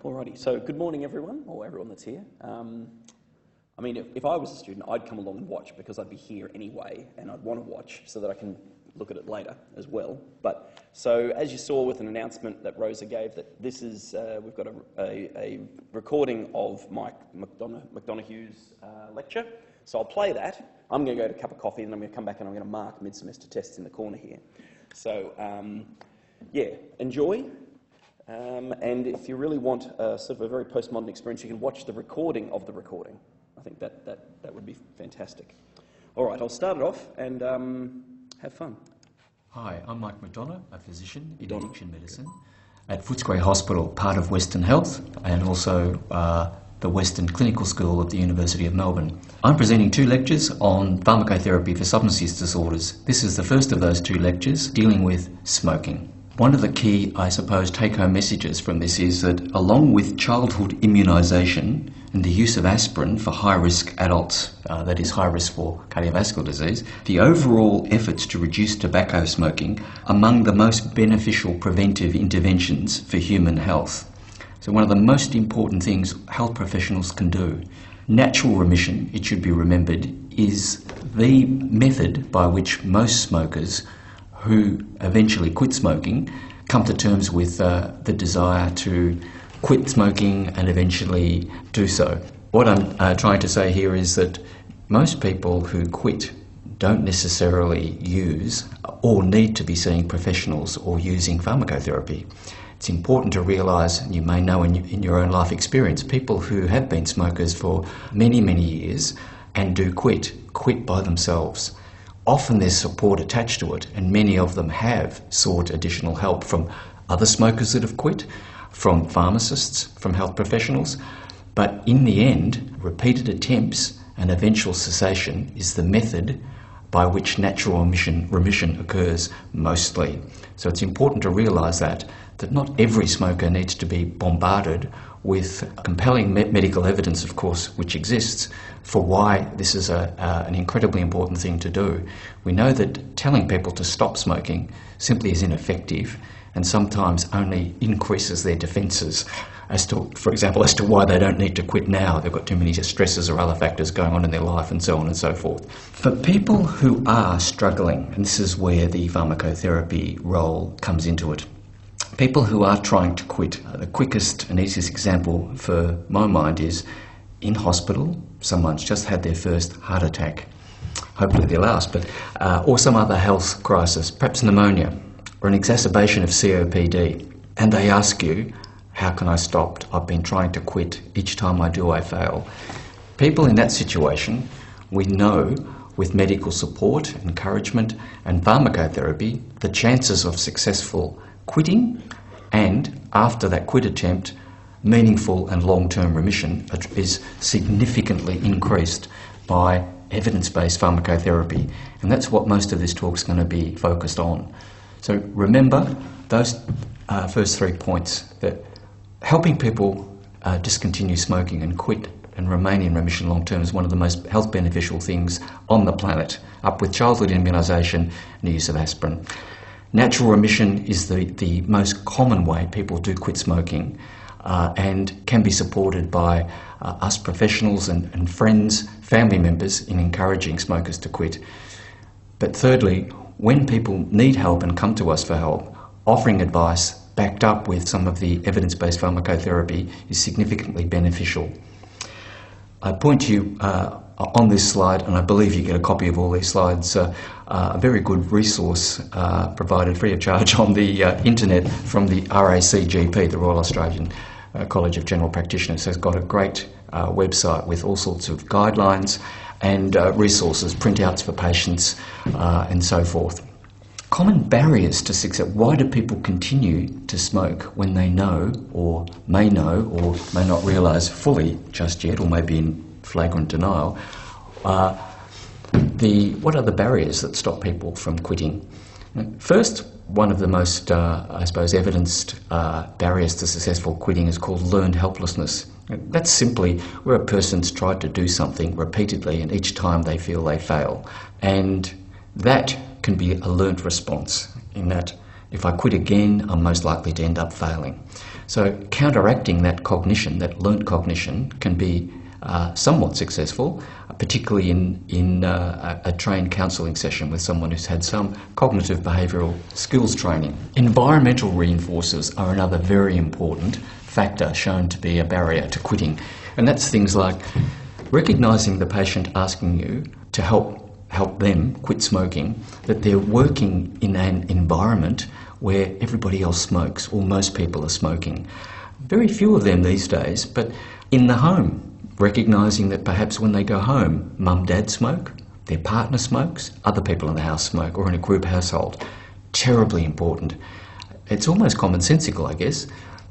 Alrighty, so good morning everyone, or everyone that's here. I mean, if I was a student, I'd come along and watch because I'd be here anyway, and I'd want to watch so that I can look at it later as well. But so as you saw with an announcement that Rosa gave, that this is, we've got a recording of Mike McDonoghue's lecture. So I'll play that. I'm going to go to a cup of coffee and then I'm going to come back and I'm going to mark mid-semester tests in the corner here. So yeah, enjoy. And if you really want sort of a very postmodern experience, you can watch the recording of the recording. I think that would be fantastic. All right, I'll start it off and have fun. Hi, I'm Mike McDonough, a physician in addiction medicine at Footscray Hospital, part of Western Health, and also the Western Clinical School at the University of Melbourne. I'm presenting 2 lectures on pharmacotherapy for substance use disorders. This is the first of those 2 lectures dealing with smoking. One of the key, I suppose, take-home messages from this is that along with childhood immunisation and the use of aspirin for high-risk adults, that is high risk for cardiovascular disease, the overall efforts to reduce tobacco smoking are among the most beneficial preventive interventions for human health. So one of the most important things health professionals can do. Natural remission, it should be remembered, is the method by which most smokers who eventually quit smoking come to terms with the desire to quit smoking and eventually do so. What I'm trying to say here is that most people who quit don't necessarily use or need to be seeing professionals or using pharmacotherapy. It's important to realise, and you may know in your own life experience, people who have been smokers for many, many years and do quit by themselves. Often there's support attached to it, and many of them have sought additional help from other smokers that have quit, from pharmacists, from health professionals. But in the end, repeated attempts and eventual cessation is the method by which natural remission occurs mostly. So it's important to realise that not every smoker needs to be bombarded with compelling medical evidence, of course, which exists, for why this is an incredibly important thing to do. We know that telling people to stop smoking simply is ineffective and sometimes only increases their defences as to, for example, as to why they don't need to quit now. They've got too many stresses or other factors going on in their life and so on and so forth. For people who are struggling, and this is where the pharmacotherapy role comes into it, people who are trying to quit, the quickest and easiest example for my mind is in hospital, someone's just had their first heart attack, hopefully their last, but or some other health crisis, perhaps pneumonia or an exacerbation of COPD, and they ask you, how can I stop? I've been trying to quit. Each time I do, I fail. People in that situation, we know with medical support, encouragement and pharmacotherapy, the chances of successful quitting and, after that quit attempt, meaningful and long-term remission is significantly increased by evidence-based pharmacotherapy. And that's what most of this talk is going to be focused on. So remember those first 3 points, that helping people discontinue smoking and quit and remain in remission long-term is one of the most health beneficial things on the planet, up with childhood immunisation and the use of aspirin. Natural remission is the most common way people do quit smoking and can be supported by us professionals and friends, family members in encouraging smokers to quit. But thirdly, when people need help and come to us for help, offering advice backed up with some of the evidence-based pharmacotherapy is significantly beneficial. I point to you on this slide, and I believe you get a copy of all these slides, a very good resource provided free of charge on the internet from the RACGP, the Royal Australian College of General Practitioners. So it's got a great website with all sorts of guidelines and resources, printouts for patients and so forth. Common barriers to success. Why do people continue to smoke when they know or may not realise fully just yet, or maybe in flagrant denial? What are the barriers that stop people from quitting? First, one of the most, evidenced barriers to successful quitting is called learned helplessness. That's simply where a person's tried to do something repeatedly and each time they feel they fail. And that can be a learnt response, in that If I quit again, I'm most likely to end up failing. So counteracting that cognition, that learnt cognition, can be somewhat successful, particularly in a trained counselling session with someone who's had some cognitive behavioural skills training. Environmental reinforcers are another very important factor shown to be a barrier to quitting, and that's things like recognising the patient asking you to help them quit smoking, that they're working in an environment where everybody else smokes, or most people are smoking. Very few of them these days, but in the home, recognising that perhaps when they go home, mum, dad smoke, their partner smokes, other people in the house smoke, or in a group household. Terribly important. It's almost commonsensical, I guess.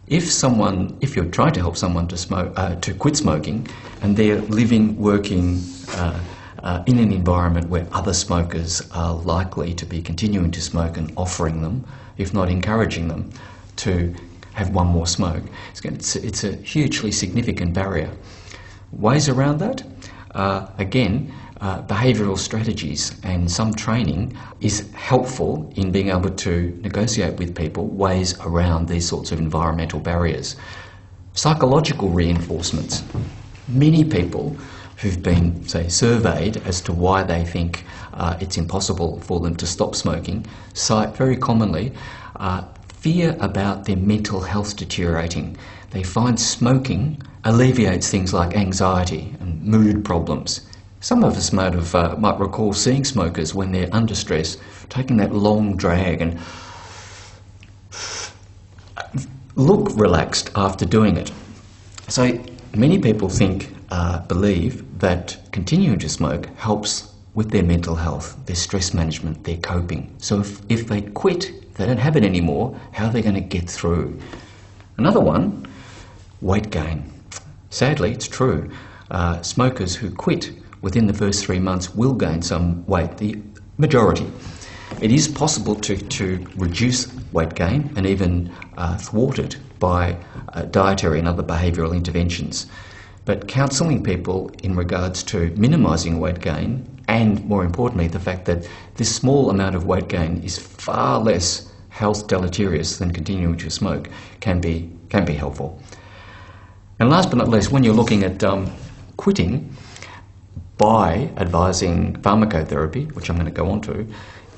If you're trying to help someone to quit smoking, and they're living, working in an environment where other smokers are likely to be continuing to smoke and offering them, if not encouraging them, to have one more smoke, it's a hugely significant barrier. Ways around that? Behavioural strategies and some training is helpful in being able to negotiate with people ways around these sorts of environmental barriers. Psychological reinforcements. Many people who've been, say, surveyed as to why they think it's impossible for them to stop smoking cite very commonly fear about their mental health deteriorating. They find smoking alleviates things like anxiety and mood problems. Some of us might recall seeing smokers when they're under stress, taking that long drag and look relaxed after doing it. So many people believe that continuing to smoke helps with their mental health, their stress management, their coping. So if they quit, if they don't have it anymore, how are they going to get through? Another one, weight gain. Sadly, it's true. Smokers who quit within the first 3 months will gain some weight, the majority. It is possible to reduce weight gain and even thwart it by dietary and other behavioural interventions. But counselling people in regards to minimising weight gain, and more importantly the fact that this small amount of weight gain is far less health deleterious than continuing to smoke, can be helpful. And last but not least, when you're looking at quitting, by advising pharmacotherapy, which I'm going to go on to,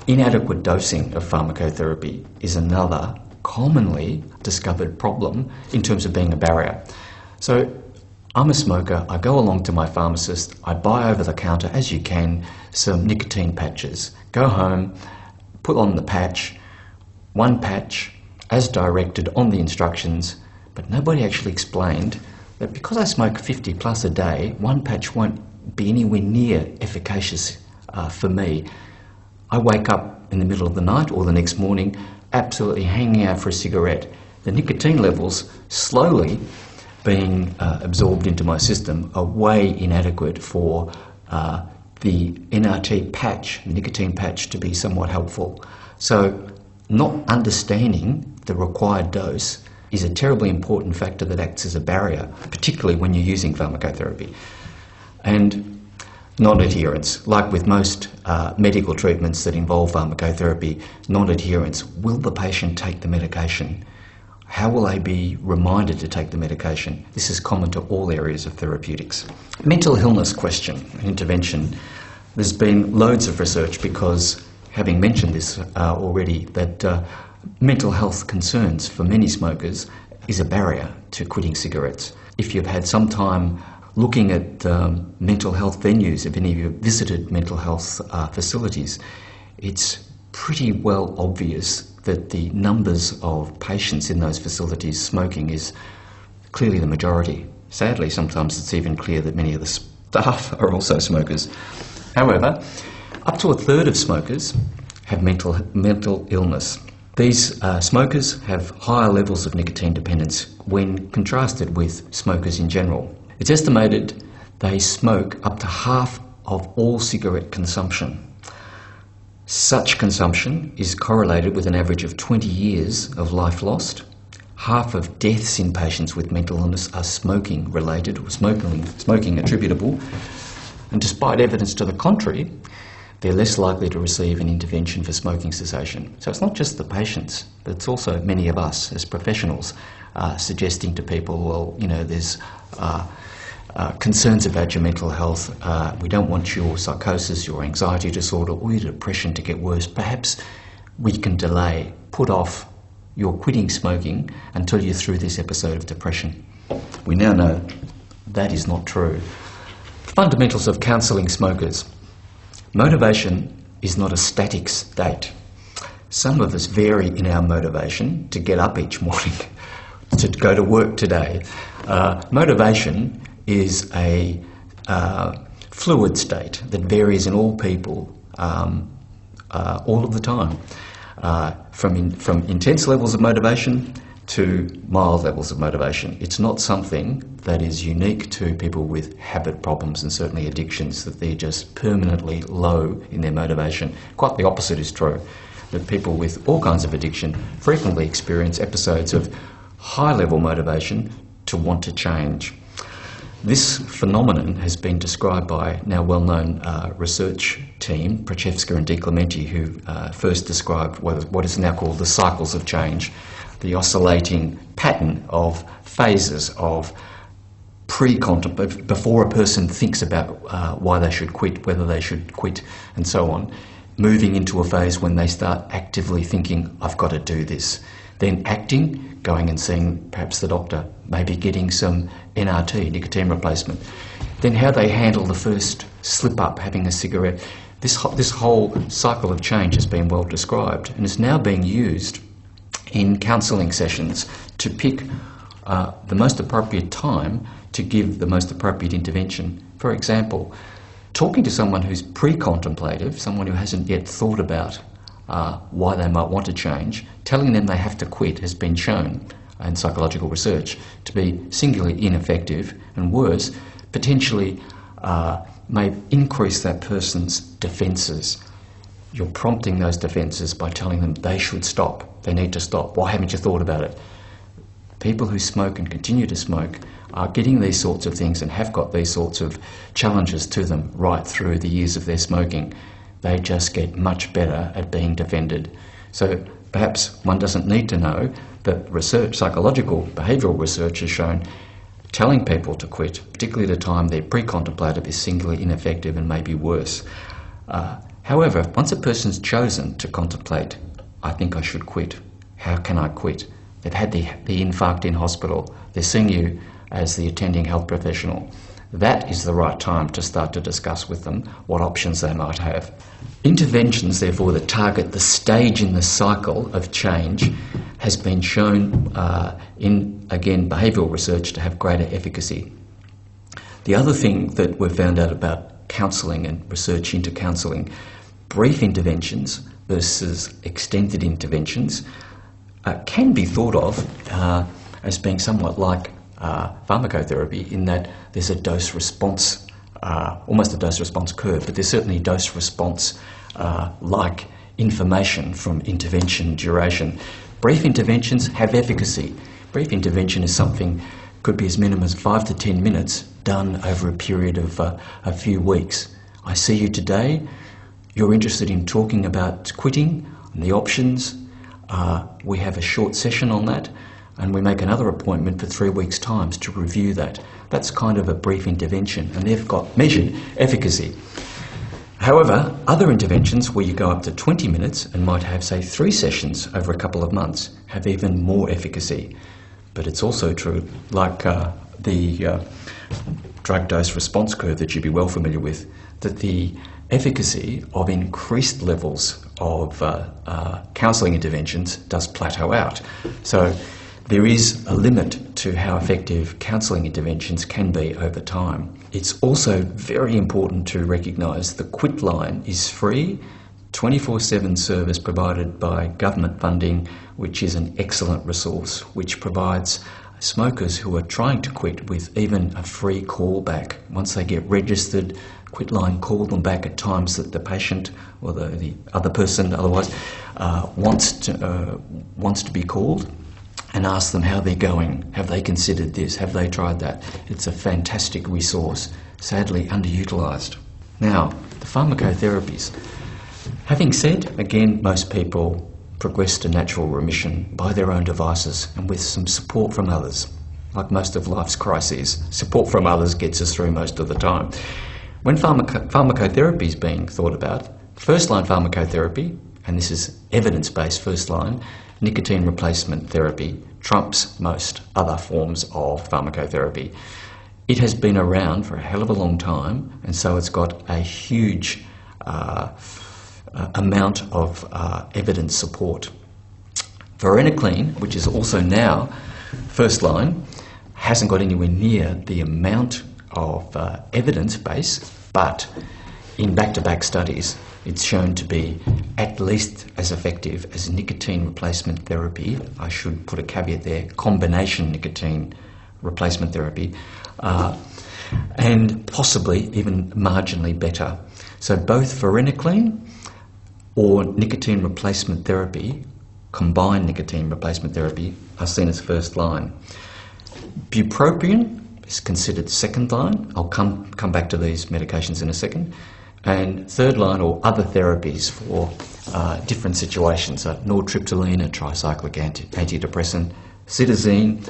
inadequate dosing of pharmacotherapy is another commonly discovered problem in terms of being a barrier. So I'm a smoker, I go along to my pharmacist, I buy over the counter, as you can, some nicotine patches. Go home, put on the patch, one patch, as directed on the instructions, but nobody actually explained that because I smoke 50 plus a day, one patch won't be anywhere near efficacious for me. I wake up in the middle of the night or the next morning absolutely hanging out for a cigarette. The nicotine levels slowly being absorbed into my system are way inadequate for the NRT patch, nicotine patch, to be somewhat helpful. So not understanding the required dose is a terribly important factor that acts as a barrier, particularly when you're using pharmacotherapy. And non-adherence, like with most medical treatments that involve pharmacotherapy, non-adherence. Will the patient take the medication? How will they be reminded to take the medication? This is common to all areas of therapeutics. Mental illness question, intervention. There's been loads of research because, having mentioned this already, that mental health concerns for many smokers is a barrier to quitting cigarettes. If you've had some time looking at mental health venues, if any of you have visited mental health facilities, it's pretty well obvious that the numbers of patients in those facilities smoking is clearly the majority. Sadly, sometimes it's even clear that many of the staff are also smokers. However, up to a third of smokers have mental illness. These smokers have higher levels of nicotine dependence when contrasted with smokers in general. It's estimated they smoke up to half of all cigarette consumption. Such consumption is correlated with an average of 20 years of life lost. Half of deaths in patients with mental illness are smoking related or smoking attributable. And despite evidence to the contrary, they're less likely to receive an intervention for smoking cessation. So it's not just the patients, but it's also many of us as professionals suggesting to people, well, you know, there's concerns about your mental health. We don't want your psychosis, your anxiety disorder, or your depression to get worse. Perhaps we can delay, put off your quitting smoking until you're through this episode of depression. We now know that is not true. Fundamentals of counselling smokers. Motivation is not a static state. Some of us vary in our motivation to get up each morning, to go to work today. Motivation is a fluid state that varies in all people all of the time, from intense levels of motivation to mild levels of motivation. It's not something that is unique to people with habit problems and certainly addictions, that they're just permanently low in their motivation. Quite the opposite is true, that people with all kinds of addiction frequently experience episodes of high-level motivation to want to change. This phenomenon has been described by now well-known research team, Prochevska and De Clementi, who first described what is now called the cycles of change, the oscillating pattern of phases of before a person thinks about why they should quit, whether they should quit, and so on, moving into a phase when they start actively thinking, I've got to do this. Then acting, going and seeing perhaps the doctor, maybe getting some NRT, nicotine replacement. Then how they handle the first slip up, having a cigarette. This whole cycle of change has been well described and is now being used in counselling sessions to pick the most appropriate time to give the most appropriate intervention. For example, talking to someone who's pre-contemplative, someone who hasn't yet thought about why they might want to change, telling them they have to quit has been shown in psychological research to be singularly ineffective, and worse, potentially may increase that person's defences. You're prompting those defences by telling them they should stop, they need to stop. Why haven't you thought about it? People who smoke and continue to smoke are getting these sorts of things and have got these sorts of challenges to them right through the years of their smoking. They just get much better at being defended. So perhaps one doesn't need to know that research, psychological behavioural research has shown telling people to quit, particularly at a time they're pre-contemplative, is singularly ineffective and maybe worse. However, once a person's chosen to contemplate, I think I should quit, how can I quit? They've had the infarct in hospital, they're seeing you as the attending health professional. That is the right time to start to discuss with them what options they might have. Interventions, therefore, that target the stage in the cycle of change has been shown in, again, behavioural research to have greater efficacy. The other thing that we've found out about counselling and research into counselling, brief interventions versus extended interventions can be thought of as being somewhat like pharmacotherapy, in that there's a dose-response, almost a dose-response curve, but there's certainly dose-response like information from intervention duration. Brief interventions have efficacy. Brief intervention is something, could be as minimum as 5 to 10 minutes, done over a period of a few weeks. I see you today, you're interested in talking about quitting and the options. We have a short session on that, and we make another appointment for 3 weeks' time to review that. That's kind of a brief intervention, and they've got measured efficacy. However, other interventions where you go up to 20 minutes and might have, say, 3 sessions over a couple of months have even more efficacy. But it's also true, like the drug dose response curve that you'd be well familiar with, that the efficacy of increased levels of counselling interventions does plateau out. So there is a limit to how effective counselling interventions can be over time. It's also very important to recognise the Quit line is free, 24/7 service provided by government funding, which is an excellent resource, which provides smokers who are trying to quit with even a free call back. Once they get registered, Quit line call them back at times that the patient or the other person otherwise wants to be called, and ask them how they're going. Have they considered this? Have they tried that? It's a fantastic resource, sadly underutilised. Now, the pharmacotherapies. Having said, again, most people progress to natural remission by their own devices and with some support from others. Like most of life's crises, support from others gets us through most of the time. When pharmacotherapy is being thought about, first-line pharmacotherapy, and this is evidence-based first-line, nicotine replacement therapy trumps most other forms of pharmacotherapy. It has been around for a hell of a long time, and so it's got a huge amount of evidence support. Varenicline, which is also now first line, hasn't got anywhere near the amount of evidence base, but in back-to-back studies it's shown to be at least as effective as nicotine replacement therapy. I should put a caveat there, combination nicotine replacement therapy, and possibly even marginally better. So both varenicline or nicotine replacement therapy, combined nicotine replacement therapy, are seen as first line. Bupropion is considered second line. I'll come back to these medications in a second. And third line, or other therapies for different situations, so nortriptyline, a tricyclic antidepressant, cytosine,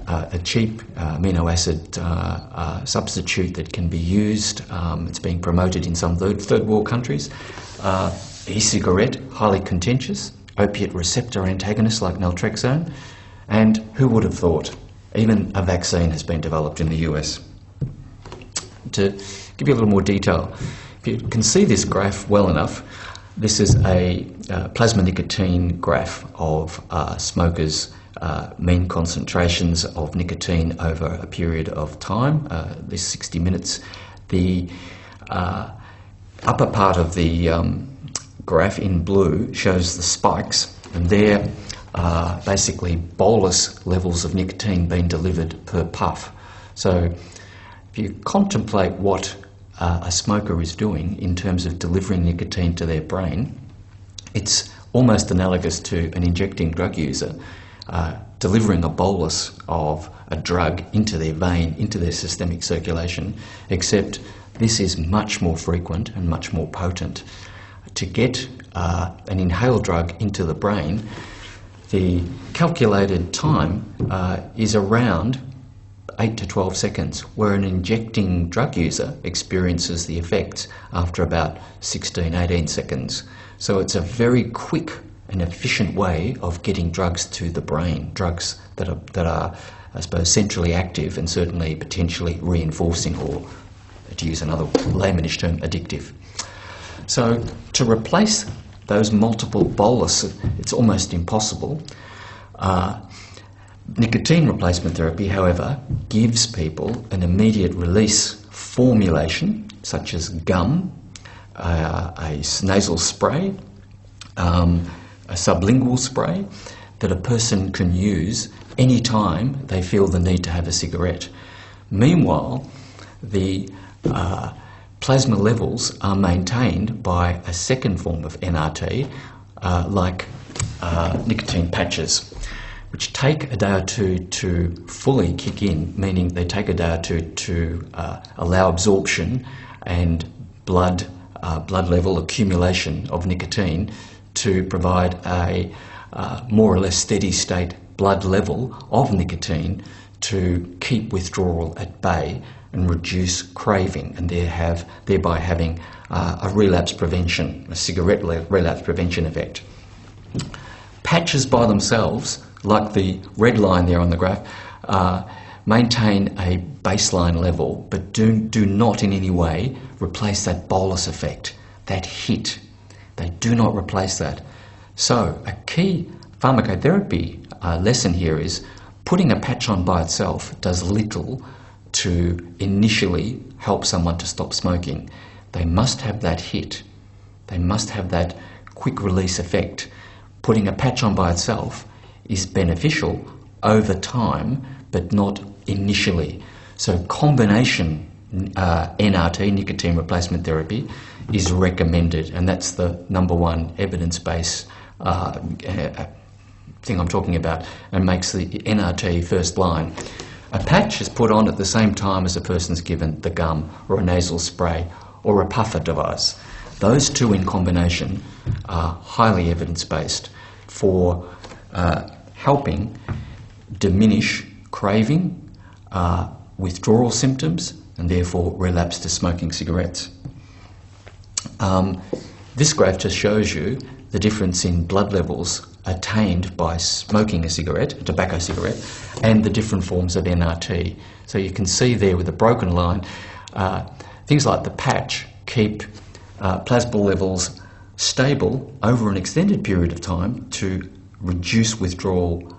a cheap amino acid substitute that can be used. It's being promoted in some third world countries. E-cigarette, highly contentious. Opiate receptor antagonists like naltrexone. And who would have thought? Even a vaccine has been developed in the US. To give you a little more detail, if you can see this graph well enough, this is a plasma nicotine graph of smokers' mean concentrations of nicotine over a period of time, this 60 minutes. The upper part of the graph in blue shows the spikes, and they're basically bolus levels of nicotine being delivered per puff. So if you contemplate what a smoker is doing in terms of delivering nicotine to their brain, it's almost analogous to an injecting drug user delivering a bolus of a drug into their vein, into their systemic circulation, except this is much more frequent and much more potent. To get an inhaled drug into the brain, the calculated time is around 8 to 12 seconds, where an injecting drug user experiences the effects after about 16, 18 seconds. So it's a very quick and efficient way of getting drugs to the brain, drugs that are, I suppose, centrally active and certainly potentially reinforcing, or, to use another laymanish term, addictive. So to replace those multiple bolus, it's almost impossible. Nicotine replacement therapy, however, gives people an immediate release formulation, such as gum, a nasal spray, a sublingual spray, that a person can use any time they feel the need to have a cigarette. Meanwhile, the plasma levels are maintained by a second form of NRT, like nicotine patches, which take a day or two to fully kick in, meaning they take a day or two to allow absorption and blood level accumulation of nicotine to provide a more or less steady state blood level of nicotine to keep withdrawal at bay and reduce craving, and thereby having a relapse prevention, a cigarette relapse prevention effect. Patches by themselves, like the red line there on the graph, maintain a baseline level, but do not in any way replace that bolus effect, that hit. They do not replace that. So a key pharmacotherapy lesson here is putting a patch on by itself does little to initially help someone to stop smoking. They must have that hit. They must have that quick release effect. Putting a patch on by itself is beneficial over time, but not initially. So combination NRT, nicotine replacement therapy, is recommended, and that's the number one evidence-based thing I'm talking about, and makes the NRT first line. A patch is put on at the same time as a person's given the gum or a nasal spray or a puffer device. Those two in combination are highly evidence-based for helping diminish craving, withdrawal symptoms, and therefore relapse to smoking cigarettes. This graph just shows you the difference in blood levels attained by smoking a cigarette, a tobacco cigarette, and the different forms of NRT. So you can see there with a broken line, things like the patch keep plasma levels stable over an extended period of time to reduce withdrawal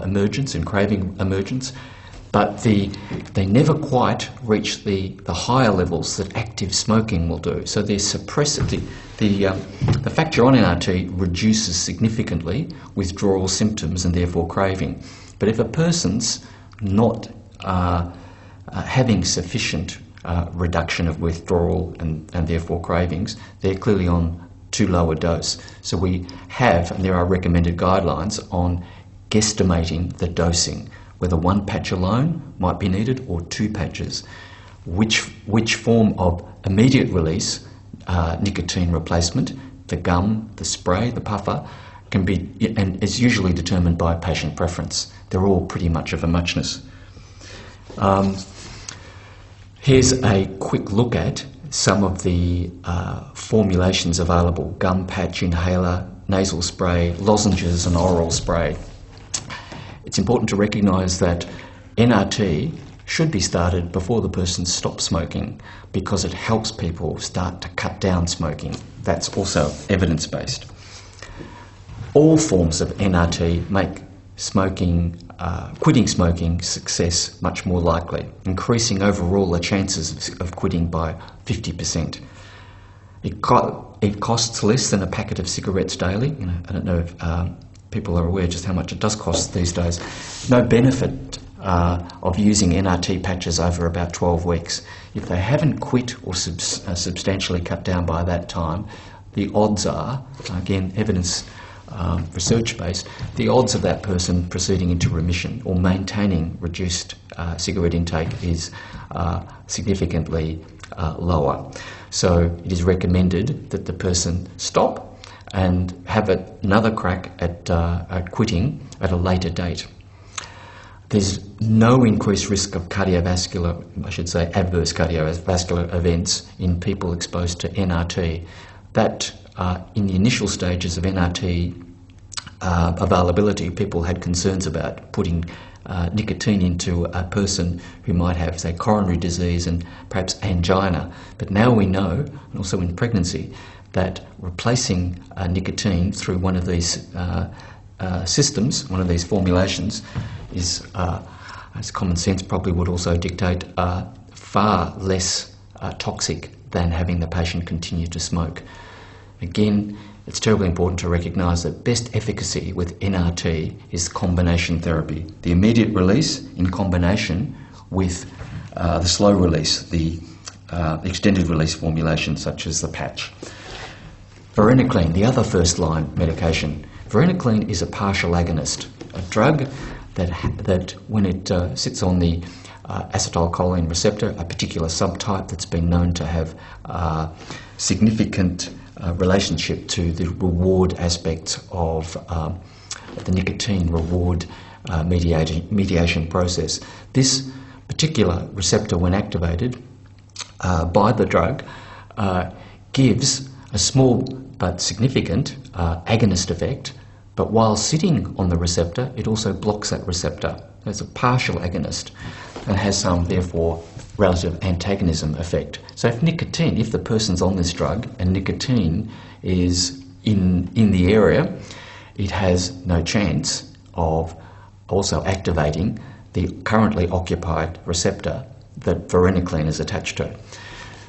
emergence and craving emergence, but they never quite reach the higher levels that active smoking will do. So they suppress it. The fact you're on NRT reduces significantly withdrawal symptoms and therefore craving. But if a person's not having sufficient reduction of withdrawal and therefore cravings, they're clearly on too low a dose. So we have, and there are recommended guidelines on guesstimating the dosing, whether one patch alone might be needed or two patches, which form of immediate release nicotine replacement, the gum, the spray, the puffer, can be, and is usually determined by patient preference. They're all pretty much of a muchness. Here's a quick look at some of the formulations available: gum patch, inhaler, nasal spray, lozenges and oral spray. It's important to recognise that NRT should be started before the person stops smoking because it helps people start to cut down smoking. That's also evidence-based. All forms of NRT make smoking, quitting smoking success much more likely, increasing overall the chances of quitting by 50%. It costs less than a packet of cigarettes daily. I don't know if people are aware just how much it does cost these days. No benefit of using NRT patches over about 12 weeks. If they haven't quit or substantially cut down by that time, the odds are, again, evidence research-based, the odds of that person proceeding into remission or maintaining reduced cigarette intake is significantly lower. So it is recommended that the person stop and have another crack at quitting at a later date. There's no increased risk of cardiovascular, I should say adverse cardiovascular events in people exposed to NRT. That in the initial stages of NRT availability, people had concerns about putting nicotine into a person who might have, say, coronary disease and perhaps angina. But now we know, and also in pregnancy, that replacing nicotine through one of these systems, one of these formulations, is, as common sense probably would also dictate, far less toxic than having the patient continue to smoke. Again, it's terribly important to recognise that best efficacy with NRT is combination therapy. The immediate release in combination with the slow release, the extended release formulation such as the patch. Varenicline, the other first-line medication. Varenicline is a partial agonist, a drug that when it sits on the acetylcholine receptor, a particular subtype that's been known to have significant relationship to the reward aspects of the nicotine reward mediation process. This particular receptor, when activated by the drug, gives a small but significant agonist effect, but while sitting on the receptor, it also blocks that receptor. It's a partial agonist and has some, therefore, relative antagonism effect. So if the person's on this drug and nicotine is in the area, it has no chance of also activating the currently occupied receptor that varenicline is attached to.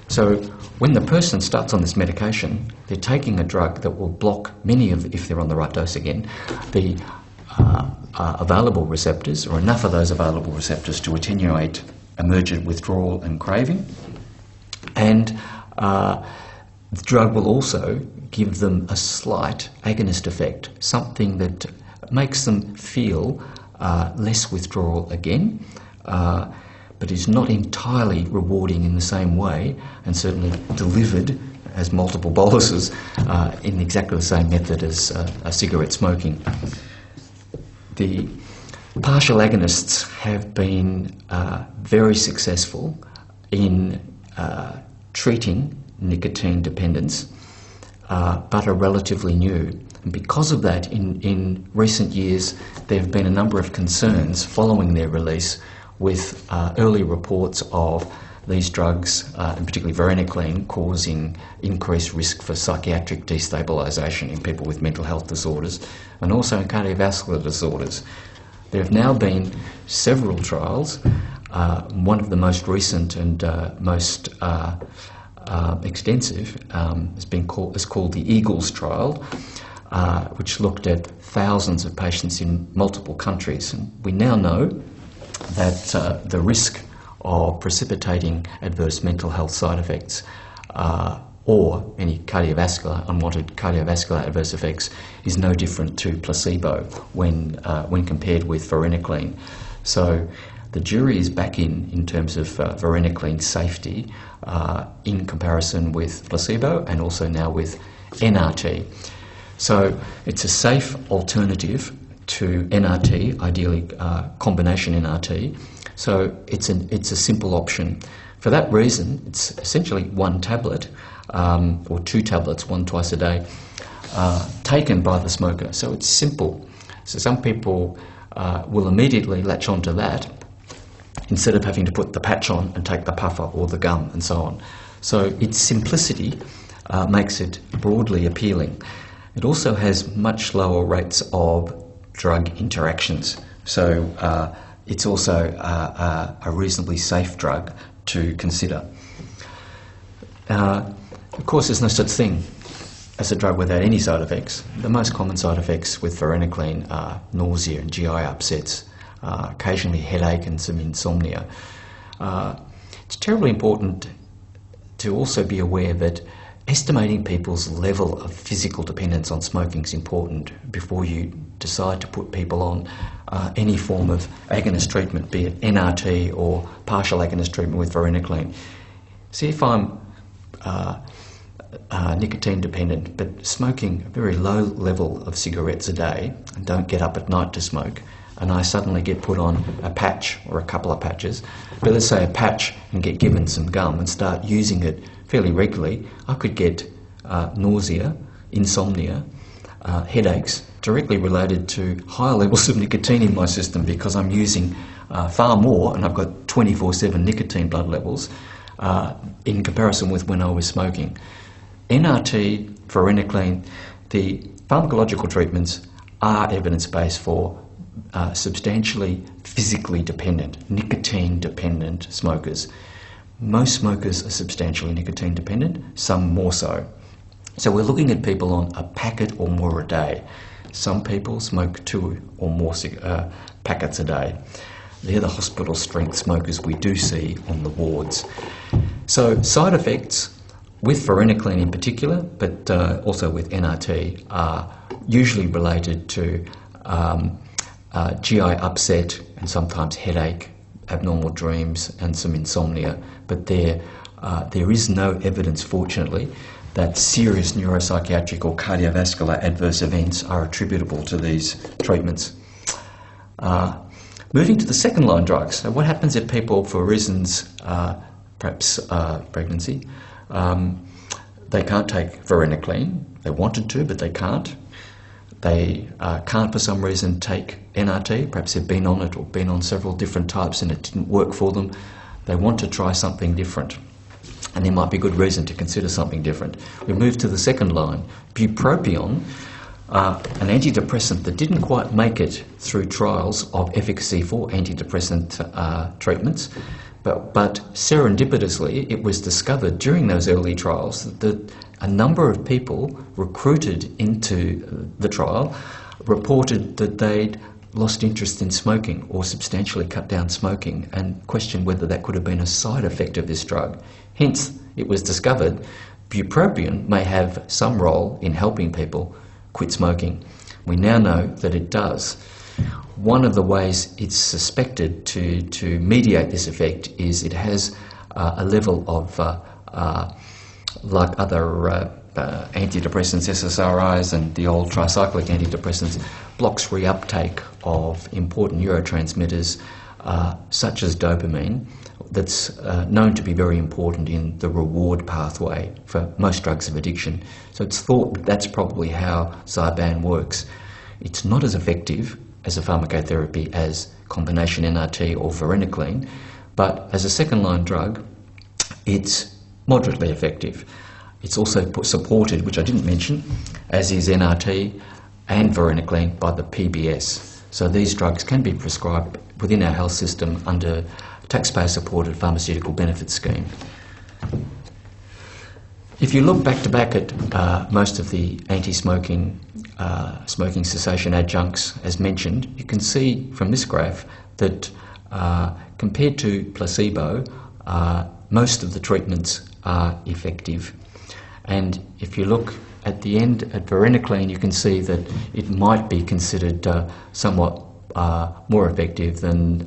So when the person starts on this medication, they're taking a drug that will block many of, if they're on the right dose again, the available receptors, or enough of those available receptors to attenuate emergent withdrawal and craving. And the drug will also give them a slight agonist effect, something that makes them feel less withdrawal again, but is not entirely rewarding in the same way, and certainly delivered as multiple boluses in exactly the same method as cigarette smoking. The partial agonists have been very successful in treating nicotine dependence, but are relatively new. And because of that, in recent years, there have been a number of concerns following their release with early reports of these drugs, and particularly varenicline, causing increased risk for psychiatric destabilisation in people with mental health disorders and also in cardiovascular disorders. There have now been several trials. One of the most recent and most extensive is called the EAGLES trial, which looked at thousands of patients in multiple countries. And we now know that the risk of precipitating adverse mental health side effects or any unwanted cardiovascular adverse effects is no different to placebo when compared with varenicline. So the jury is back in terms of varenicline safety in comparison with placebo and also now with NRT. So it's a safe alternative to NRT, ideally combination NRT. So it's a simple option. For that reason, it's essentially one tablet or two tablets, one twice a day, taken by the smoker. So it's simple. So some people will immediately latch onto that instead of having to put the patch on and take the puffer or the gum and so on. So its simplicity makes it broadly appealing. It also has much lower rates of drug interactions. So it's also a reasonably safe drug to consider. Of course, there's no such thing as a drug without any side effects. The most common side effects with varenicline are nausea and GI upsets, occasionally headache and some insomnia. It's terribly important to also be aware that estimating people's level of physical dependence on smoking is important before you decide to put people on any form of agonist treatment, be it NRT or partial agonist treatment with varenicline. See, if I'm nicotine dependent but smoking a very low level of cigarettes a day and don't get up at night to smoke, and I suddenly get put on a patch or a couple of patches, but let's say a patch and get given some gum and start using it fairly regularly, I could get nausea, insomnia, headaches directly related to higher levels of nicotine in my system because I'm using far more and I've got 24/7 nicotine blood levels in comparison with when I was smoking. NRT, varenicline, the pharmacological treatments are evidence-based for substantially physically dependent, nicotine-dependent smokers. Most smokers are substantially nicotine dependent, some more so. So we're looking at people on a packet or more a day. Some people smoke 2 or more packets a day. They're the hospital strength smokers we do see on the wards. So side effects with varenicline in particular, but also with NRT, are usually related to GI upset and sometimes headache, abnormal dreams and some insomnia, but there is no evidence, fortunately, that serious neuropsychiatric or cardiovascular adverse events are attributable to these treatments. Moving to the second line drugs. So what happens if people, for reasons, perhaps pregnancy, they can't take varenicline, they wanted to but they can't. They can't for some reason take NRT, perhaps they've been on it or been on several different types and it didn't work for them. They want to try something different. And there might be good reason to consider something different. We move to the second line. Bupropion, an antidepressant that didn't quite make it through trials of efficacy for antidepressant treatments, but serendipitously it was discovered during those early trials that a number of people recruited into the trial reported that they'd lost interest in smoking or substantially cut down smoking and questioned whether that could have been a side effect of this drug. Hence, it was discovered bupropion may have some role in helping people quit smoking. We now know that it does. One of the ways it's suspected to mediate this effect is it has a level of, like other antidepressants, SSRIs and the old tricyclic antidepressants, blocks reuptake of important neurotransmitters such as dopamine, that's known to be very important in the reward pathway for most drugs of addiction. So it's thought that that's probably how Zyban works. It's not as effective as a pharmacotherapy as combination NRT or varenicline, but as a second-line drug, it's moderately effective. It's also supported, which I didn't mention, as is NRT and varenicline, by the PBS. So these drugs can be prescribed within our health system under taxpayer-supported pharmaceutical benefit scheme. If you look back to back at most of the anti-smoking smoking cessation adjuncts, as mentioned, you can see from this graph that compared to placebo, most of the treatments are effective. And if you look at the end at varenicline, you can see that it might be considered somewhat more effective than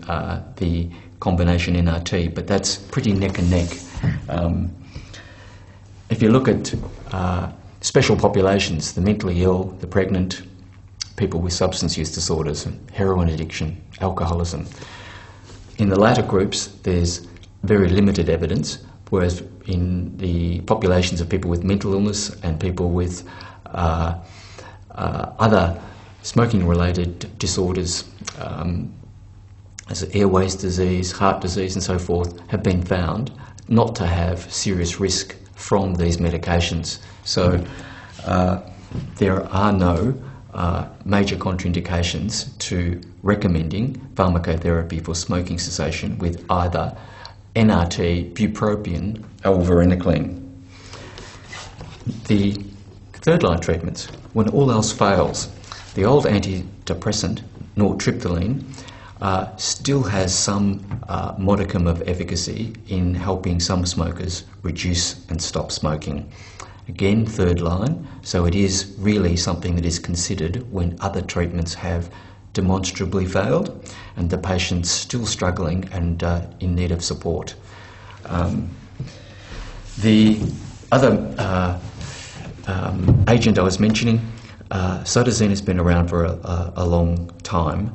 the combination NRT, but that's pretty neck and neck. If you look at special populations, the mentally ill, the pregnant, people with substance use disorders, heroin addiction, alcoholism, in the latter groups there's very limited evidence, whereas in the populations of people with mental illness and people with other smoking-related disorders, as airways disease, heart disease and so forth, have been found not to have serious risk from these medications. So there are no major contraindications to recommending pharmacotherapy for smoking cessation with either NRT, bupropion or varenicline. The third-line treatments, when all else fails, the old antidepressant, nortriptyline, still has some modicum of efficacy in helping some smokers reduce and stop smoking. Again, third line, so it is really something that is considered when other treatments have demonstrably failed and the patient's still struggling and in need of support. The other agent I was mentioning, cytosine, has been around for a long time.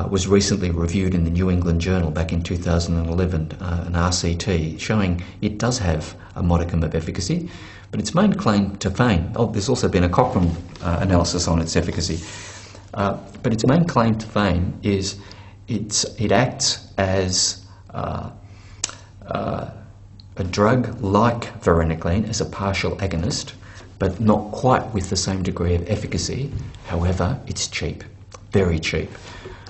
Was recently reviewed in the New England Journal back in 2011, an RCT, showing it does have a modicum of efficacy, but its main claim to fame, there's also been a Cochrane analysis on its efficacy, but its main claim to fame is it acts as a drug like varenicline, as a partial agonist, but not quite with the same degree of efficacy. However, it's cheap, very cheap.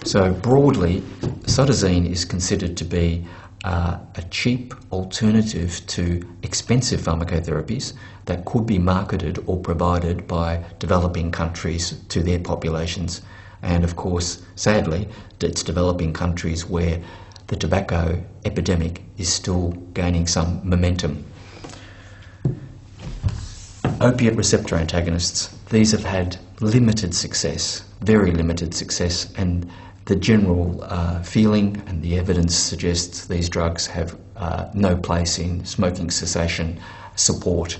So broadly, cytosine is considered to be a cheap alternative to expensive pharmacotherapies that could be marketed or provided by developing countries to their populations. And of course, sadly, it's developing countries where the tobacco epidemic is still gaining some momentum. Opiate receptor antagonists, these have had limited success, very limited success, and the general feeling and the evidence suggests these drugs have no place in smoking cessation support.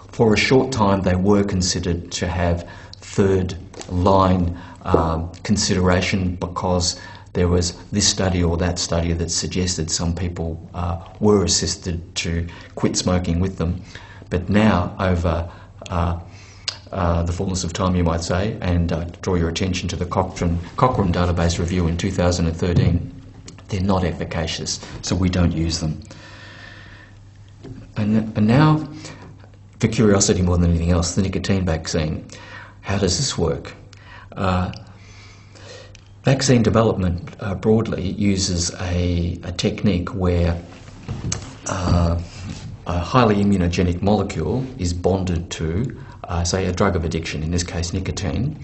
For a short time they were considered to have third line consideration because there was this study or that study that suggested some people were assisted to quit smoking with them. But now, over the fullness of time, you might say, and draw your attention to the Cochrane database review in 2013, they're not efficacious, so we don't use them. And now, for curiosity more than anything else, the nicotine vaccine. How does this work? Vaccine development broadly uses a technique where a highly immunogenic molecule is bonded to, say, a drug of addiction, in this case nicotine.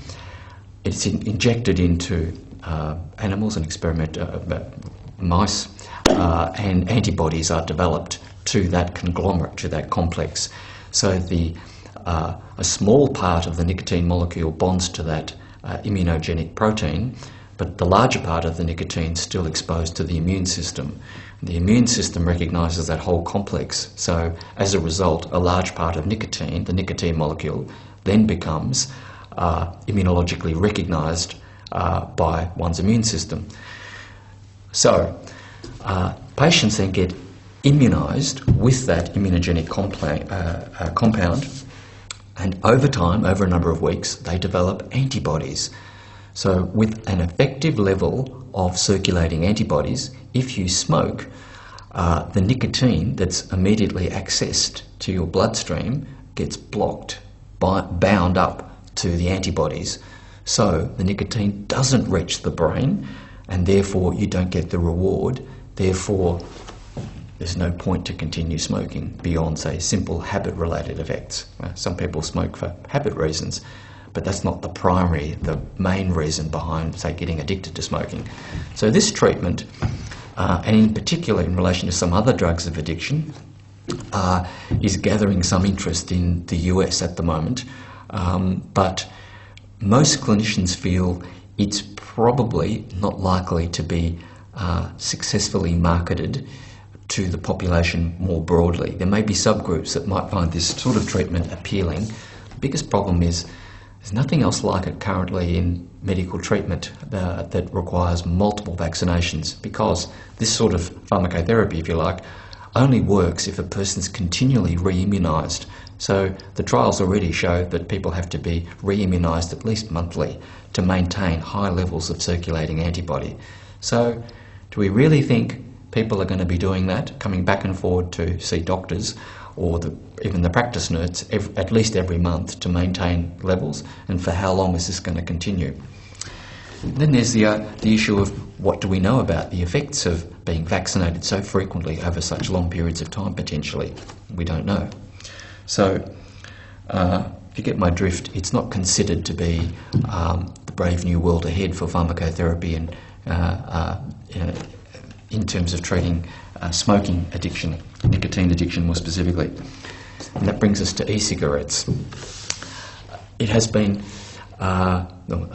It's injected into animals and mice, and antibodies are developed to that conglomerate, to that complex. So a small part of the nicotine molecule bonds to that immunogenic protein, but the larger part of the nicotine is still exposed to the immune system. The immune system recognises that whole complex, so as a result, a large part of nicotine, the nicotine molecule, then becomes immunologically recognised by one's immune system. So, patients then get immunised with that immunogenic compound, and over time, over a number of weeks, they develop antibodies. So with an effective level of circulating antibodies, if you smoke, the nicotine that's immediately accessed to your bloodstream gets blocked, bound up to the antibodies. So the nicotine doesn't reach the brain, and therefore you don't get the reward. Therefore, there's no point to continue smoking beyond, say, simple habit-related effects. Some people smoke for habit reasons, but that's not the main reason behind, say, getting addicted to smoking. So this treatment, and in particular in relation to some other drugs of addiction, is gathering some interest in the US at the moment, but most clinicians feel it's probably not likely to be successfully marketed to the population more broadly. There may be subgroups that might find this sort of treatment appealing. The biggest problem is there's nothing else like it currently in medical treatment that requires multiple vaccinations, because this sort of pharmacotherapy, if you like, only works if a person's continually re-immunised. So the trials already show that people have to be re-immunised at least monthly to maintain high levels of circulating antibody. So do we really think people are going to be doing that, coming back and forward to see doctors or even the practice nurse at least every month to maintain levels? And for how long is this going to continue? And then there's the issue of what do we know about the effects of being vaccinated so frequently over such long periods of time, potentially? We don't know. So if you get my drift, it's not considered to be the brave new world ahead for pharmacotherapy and in terms of treating smoking addiction, nicotine addiction more specifically. And that brings us to e-cigarettes. It has been I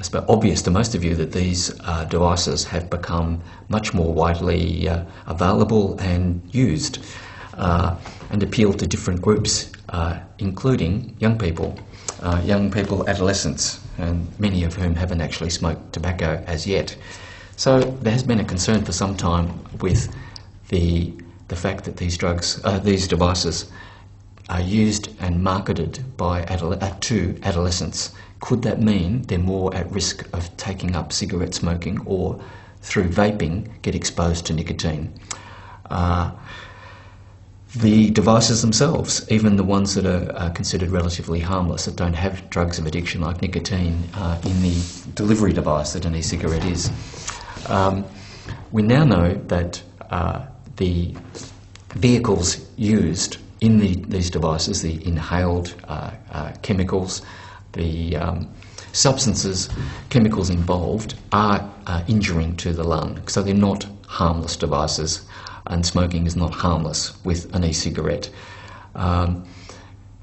suppose obvious to most of you that these devices have become much more widely available and used and appeal to different groups, including young people, adolescents, and many of whom haven't actually smoked tobacco as yet. So there has been a concern for some time with the fact that these devices are used and marketed by to adolescents. Could that mean they're more at risk of taking up cigarette smoking, or through vaping get exposed to nicotine? The devices themselves, even the ones that are considered relatively harmless, that don't have drugs of addiction like nicotine in the delivery device that an e-cigarette is. We now know that the vehicles used in these devices, the inhaled chemicals, the substances, chemicals involved, are injuring to the lung. So they're not harmless devices, and smoking is not harmless with an e-cigarette.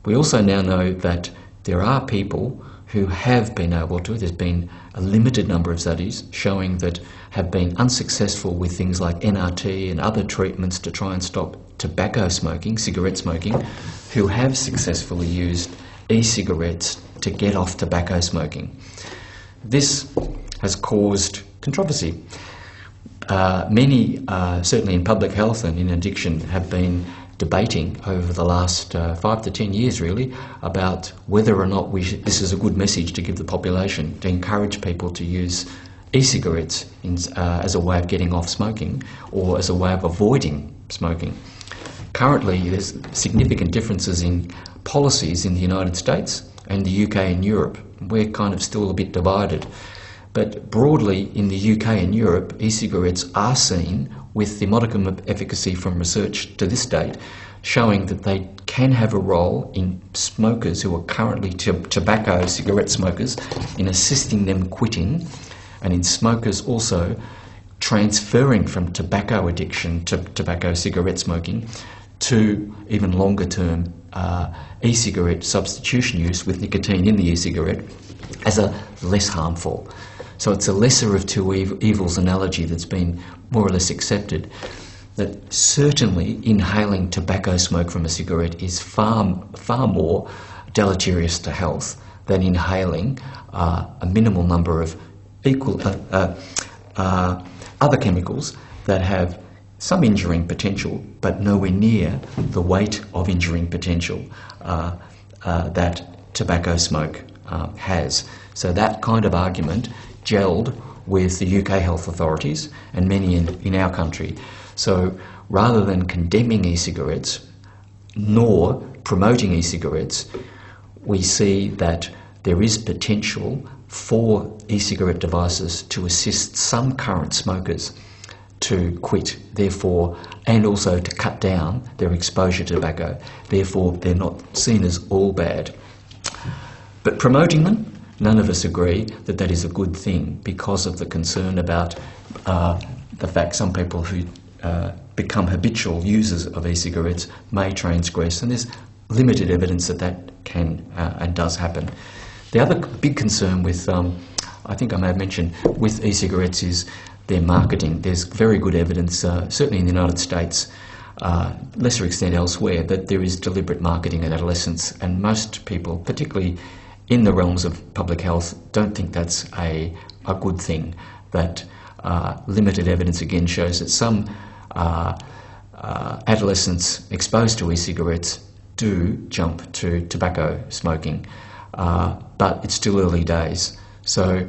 We also now know that there are people who have been able to, there's been a limited number of studies showing that have been unsuccessful with things like NRT and other treatments to try and stop tobacco smoking, cigarette smoking, who have successfully used e-cigarettes to get off tobacco smoking. This has caused controversy. Many, certainly in public health and in addiction, have been debating over the last 5 to 10 years really about whether or not this is a good message to give the population, to encourage people to use e-cigarettes as a way of getting off smoking or as a way of avoiding smoking. Currently there's significant differences in policies in the United States and the UK and Europe. We're kind of still a bit divided. But broadly in the UK and Europe, e-cigarettes are seen, with the modicum of efficacy from research to this date, showing that they can have a role in smokers who are currently tobacco cigarette smokers, in assisting them quitting, and in smokers also transferring from tobacco addiction to tobacco cigarette smoking to even longer term e-cigarette substitution use with nicotine in the e-cigarette as a less harmful. So it's a lesser of two evils analogy that's been more or less accepted. That certainly inhaling tobacco smoke from a cigarette is far more deleterious to health than inhaling a minimal number of other chemicals that have some injuring potential, but nowhere near the weight of injuring potential that tobacco smoke has. So that kind of argument gelled with the UK health authorities and many in our country. So rather than condemning e-cigarettes nor promoting e-cigarettes, we see that there is potential for e-cigarette devices to assist some current smokers to quit, therefore, and also to cut down their exposure to tobacco. Therefore, they're not seen as all bad. But promoting them, none of us agree that that is a good thing because of the concern about the fact some people who become habitual users of e-cigarettes may transgress, and there's limited evidence that that can and does happen. The other big concern with, I think I may have mentioned, with e-cigarettes is their marketing. There's very good evidence, certainly in the United States, lesser extent elsewhere, that there is deliberate marketing in adolescents, and most people, particularly in the realms of public health, don't think that's a good thing. That limited evidence again shows that some adolescents exposed to e-cigarettes do jump to tobacco smoking, but it's still early days. So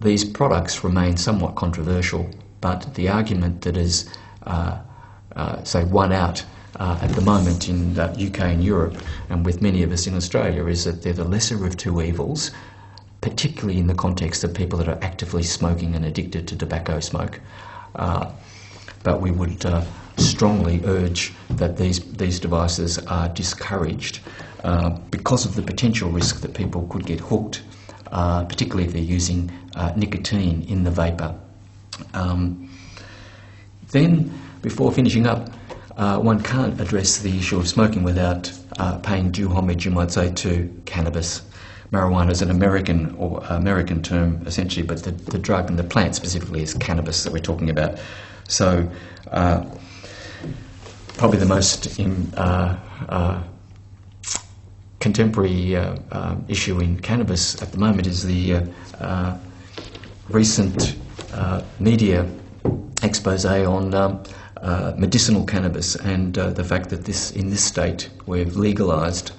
these products remain somewhat controversial, but the argument that is, say, won out at the moment in the UK and Europe, and with many of us in Australia, is that they're the lesser of two evils, particularly in the context of people that are actively smoking and addicted to tobacco smoke. But we would strongly urge that these devices are discouraged because of the potential risk that people could get hooked, particularly if they're using nicotine in the vapour. Then, before finishing up, one can't address the issue of smoking without paying due homage, you might say, to cannabis. Marijuana is an American term, essentially, but the drug and the plant specifically is cannabis that we're talking about. So, probably the most contemporary issue in cannabis at the moment is the recent media expose on medicinal cannabis and the fact that in this state we've legalised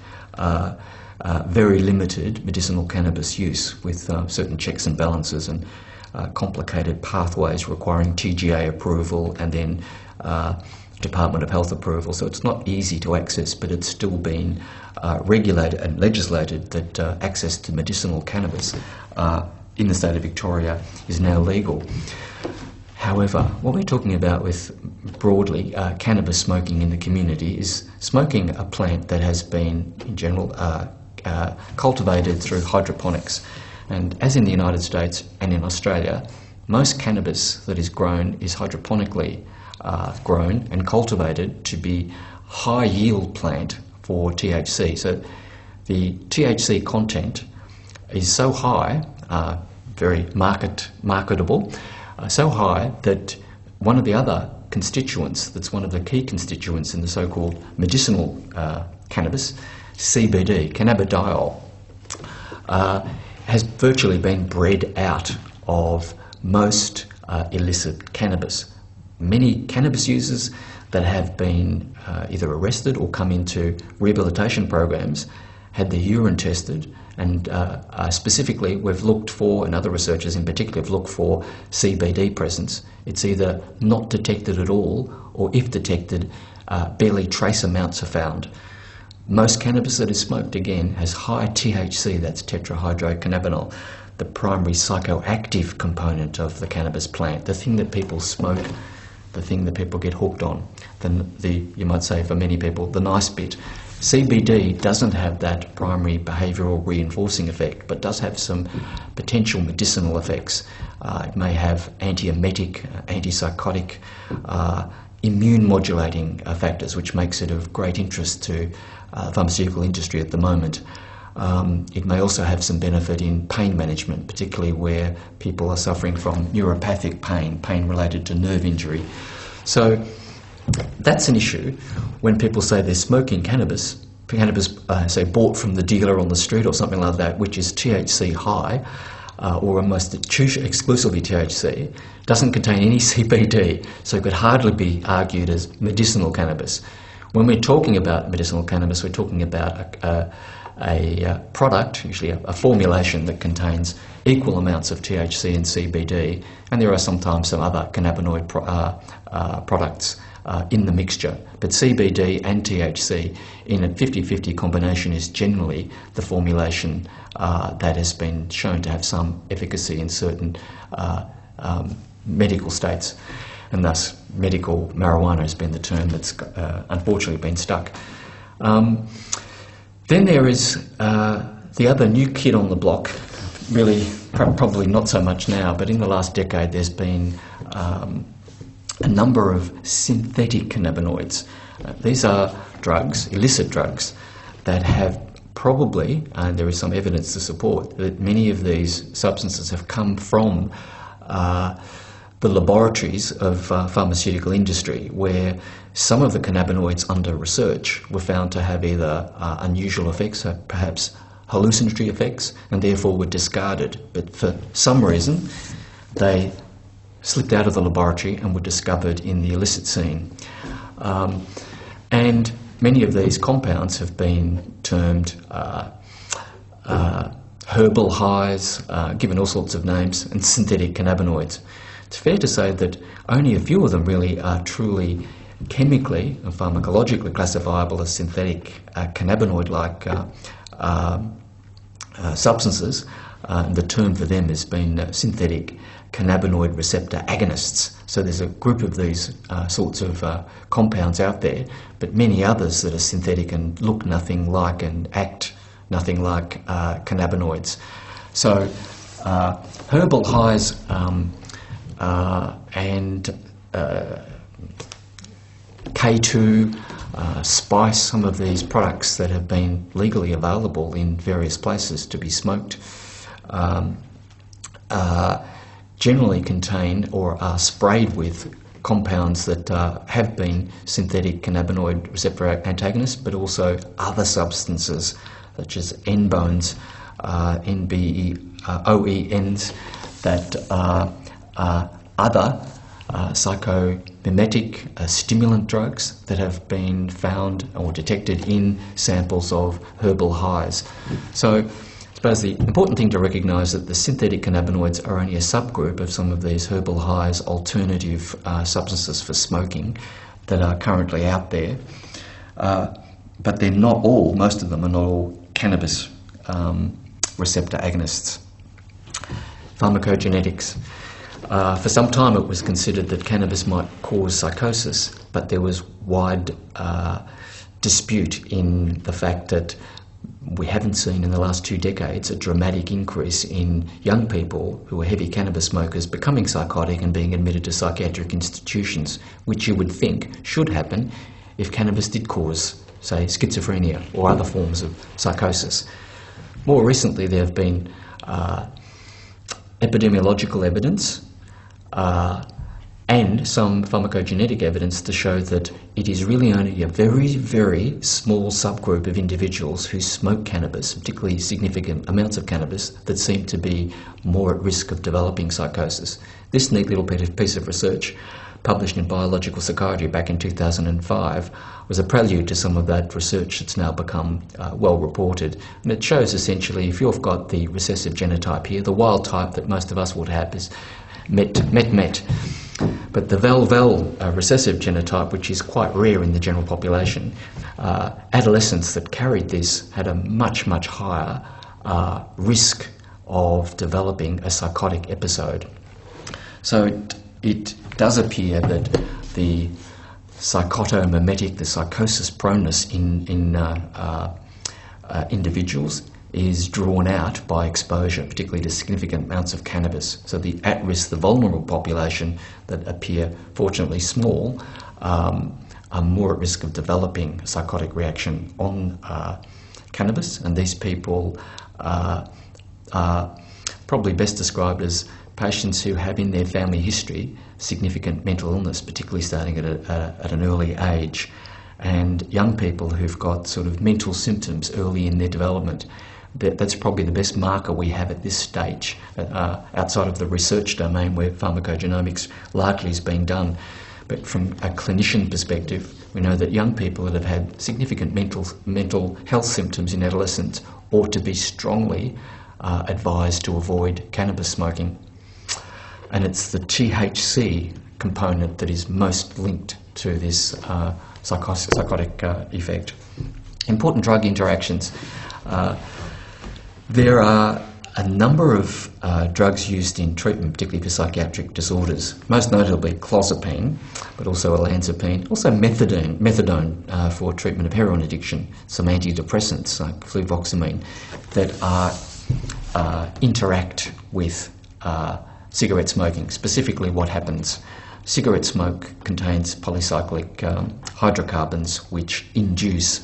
very limited medicinal cannabis use with certain checks and balances and complicated pathways requiring TGA approval and then Department of Health approval. So it's not easy to access, but it's still been regulated and legislated that access to medicinal cannabis in the state of Victoria is now legal. However, what we're talking about with broadly cannabis smoking in the community is smoking a plant that has been, in general, cultivated through hydroponics. And as in the United States and in Australia, most cannabis that is grown is hydroponically grown and cultivated to be high-yield plant for THC. So the THC content is so high, very marketable, so high that one of the other constituents, that's one of the key constituents in the so-called medicinal cannabis, CBD, cannabidiol, has virtually been bred out of most illicit cannabis. Many cannabis users that have been either arrested or come into rehabilitation programs had their urine tested, and specifically we've looked for, and other researchers in particular have looked for CBD presence. It's either not detected at all, or if detected, barely trace amounts are found. Most cannabis that is smoked, again, has high THC, that's tetrahydrocannabinol, the primary psychoactive component of the cannabis plant, the thing that people smoke, the thing that people get hooked on, you might say for many people, the nice bit. CBD doesn't have that primary behavioural reinforcing effect, but does have some potential medicinal effects. It may have antiemetic, antipsychotic, immune modulating factors, which makes it of great interest to the pharmaceutical industry at the moment. It may also have some benefit in pain management, particularly where people are suffering from neuropathic pain, pain related to nerve injury. So that's an issue. When people say they're smoking cannabis, say bought from the dealer on the street or something like that, which is THC high, or almost exclusively THC, doesn't contain any CBD, so it could hardly be argued as medicinal cannabis. When we're talking about medicinal cannabis, we're talking about a product, usually a formulation that contains equal amounts of THC and CBD, and there are sometimes some other cannabinoid products in the mixture. But CBD and THC in a 50-50 combination is generally the formulation that has been shown to have some efficacy in certain medical states, and thus medical marijuana has been the term that's unfortunately been stuck. Then there is the other new kid on the block, really probably not so much now, but in the last decade there's been a number of synthetic cannabinoids. These are drugs, illicit drugs, that have probably, and there is some evidence to support, that many of these substances have come from the laboratories of pharmaceutical industry, where some of the cannabinoids under research were found to have either unusual effects, or perhaps hallucinatory effects, and therefore were discarded. But for some reason, they slipped out of the laboratory and were discovered in the illicit scene. And many of these compounds have been termed herbal highs, given all sorts of names, and synthetic cannabinoids. It's fair to say that only a few of them really are truly chemically and pharmacologically classifiable as synthetic cannabinoid-like substances. The term for them has been synthetic cannabinoid receptor agonists. So there's a group of these sorts of compounds out there, but many others that are synthetic and look nothing like and act nothing like cannabinoids. So herbal highs and K2, spice, some of these products that have been legally available in various places to be smoked, generally contain or are sprayed with compounds that have been synthetic cannabinoid receptor antagonists, but also other substances such as N-bones, OENs, that are other psychomimetic stimulant drugs that have been found or detected in samples of herbal highs. So I suppose the important thing to recognise that the synthetic cannabinoids are only a subgroup of some of these herbal highs alternative substances for smoking that are currently out there. But they're not all, most of them are not all cannabis receptor agonists. Pharmacogenetics. For some time it was considered that cannabis might cause psychosis, but there was wide dispute in the fact that we haven't seen in the last 2 decades a dramatic increase in young people who are heavy cannabis smokers becoming psychotic and being admitted to psychiatric institutions, which you would think should happen if cannabis did cause, say, schizophrenia or other forms of psychosis. More recently there have been epidemiological evidence and some pharmacogenetic evidence to show that it is really only a very, very small subgroup of individuals who smoke cannabis, particularly significant amounts of cannabis, that seem to be more at risk of developing psychosis. This neat little piece of research, published in Biological Psychiatry back in 2005, was a prelude to some of that research that's now become well reported. And it shows essentially if you've got the recessive genotype here, the wild type that most of us would have is MET. But the VEL recessive genotype, which is quite rare in the general population, adolescents that carried this had a much, much higher risk of developing a psychotic episode. So it does appear that the psychotomimetic, the psychosis proneness in individuals is drawn out by exposure, particularly to significant amounts of cannabis. So the at-risk, the vulnerable population that appear fortunately small, are more at risk of developing a psychotic reaction on cannabis, and these people are probably best described as patients who have in their family history significant mental illness, particularly starting at an early age, and young people who've got sort of mental symptoms early in their development. That's probably the best marker we have at this stage, outside of the research domain where pharmacogenomics largely is being done. But from a clinician perspective, we know that young people that have had significant mental health symptoms in adolescence ought to be strongly advised to avoid cannabis smoking. And it's the THC component that is most linked to this psychotic effect. Important drug interactions. There are a number of drugs used in treatment, particularly for psychiatric disorders, most notably clozapine, but also olanzapine, also methadone for treatment of heroin addiction, some antidepressants like fluvoxamine that interact with cigarette smoking. Specifically what happens, cigarette smoke contains polycyclic hydrocarbons which induce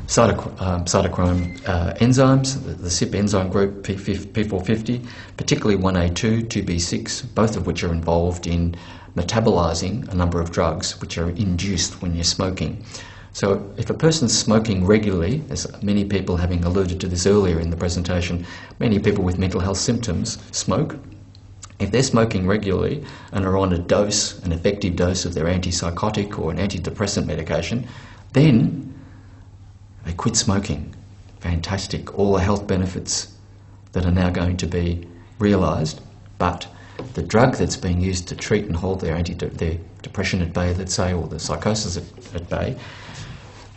cytochrome enzymes, the CYP enzyme group P450, particularly 1A2, 2B6, both of which are involved in metabolizing a number of drugs which are induced when you're smoking. So if a person's smoking regularly, as many people, having alluded to this earlier in the presentation, many people with mental health symptoms smoke. If they're smoking regularly and are on a dose, an effective dose of their antipsychotic or an antidepressant medication, then they quit smoking. Fantastic. All the health benefits that are now going to be realised, but the drug that's being used to treat and hold their depression at bay, let's say, or the psychosis at bay,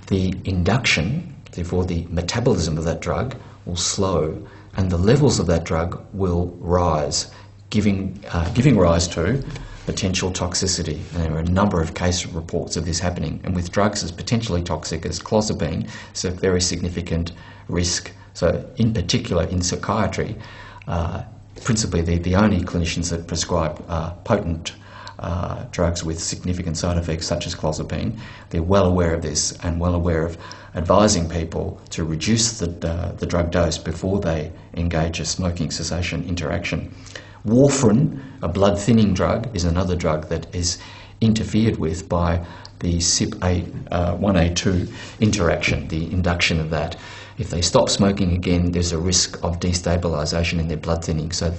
the induction, therefore the metabolism of that drug, will slow and the levels of that drug will rise, giving rise to potential toxicity. And there are a number of case reports of this happening. And with drugs as potentially toxic as clozapine, it's a very significant risk. So in particular in psychiatry, principally the only clinicians that prescribe potent drugs with significant side effects such as clozapine, they're well aware of this and well aware of advising people to reduce the drug dose before they engage a smoking cessation interaction. Warfarin, a blood thinning drug, is another drug that is interfered with by the CYP1A2 interaction, the induction of that. If they stop smoking again, there's a risk of destabilisation in their blood thinning. So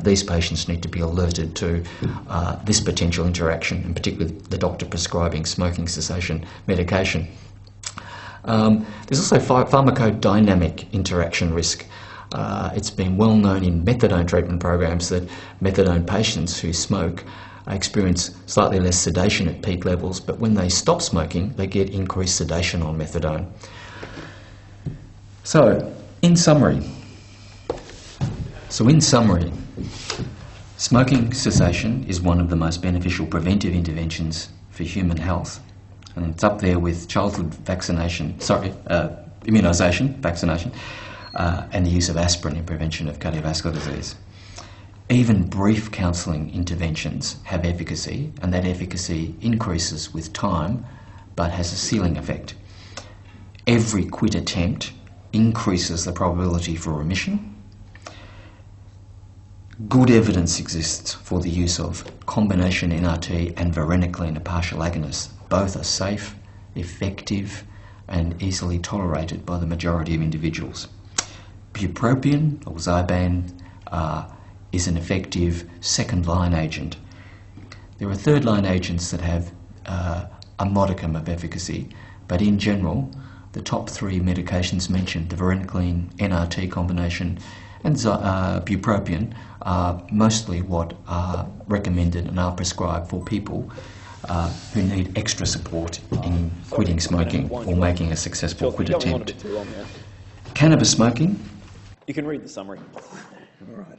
these patients need to be alerted to this potential interaction, and particularly the doctor prescribing smoking cessation medication. There's also pharmacodynamic interaction risk. It's been well known in methadone treatment programs that methadone patients who smoke experience slightly less sedation at peak levels, but when they stop smoking, they get increased sedation on methadone. So, in summary, smoking cessation is one of the most beneficial preventive interventions for human health, and it's up there with childhood immunisation, vaccination, and the use of aspirin in prevention of cardiovascular disease. Even brief counselling interventions have efficacy, and that efficacy increases with time, but has a ceiling effect. Every quit attempt increases the probability for remission. Good evidence exists for the use of combination NRT and varenicline, a partial agonist. Both are safe, effective, and easily tolerated by the majority of individuals. Bupropion, or Zyban, is an effective second-line agent. There are third-line agents that have a modicum of efficacy, but in general, the top three medications mentioned, the varenicline, NRT combination, and bupropion, are mostly what are recommended and are prescribed for people who need extra support in quitting smoking or making a successful quit attempt. Cannabis smoking. You can read the summary. All right.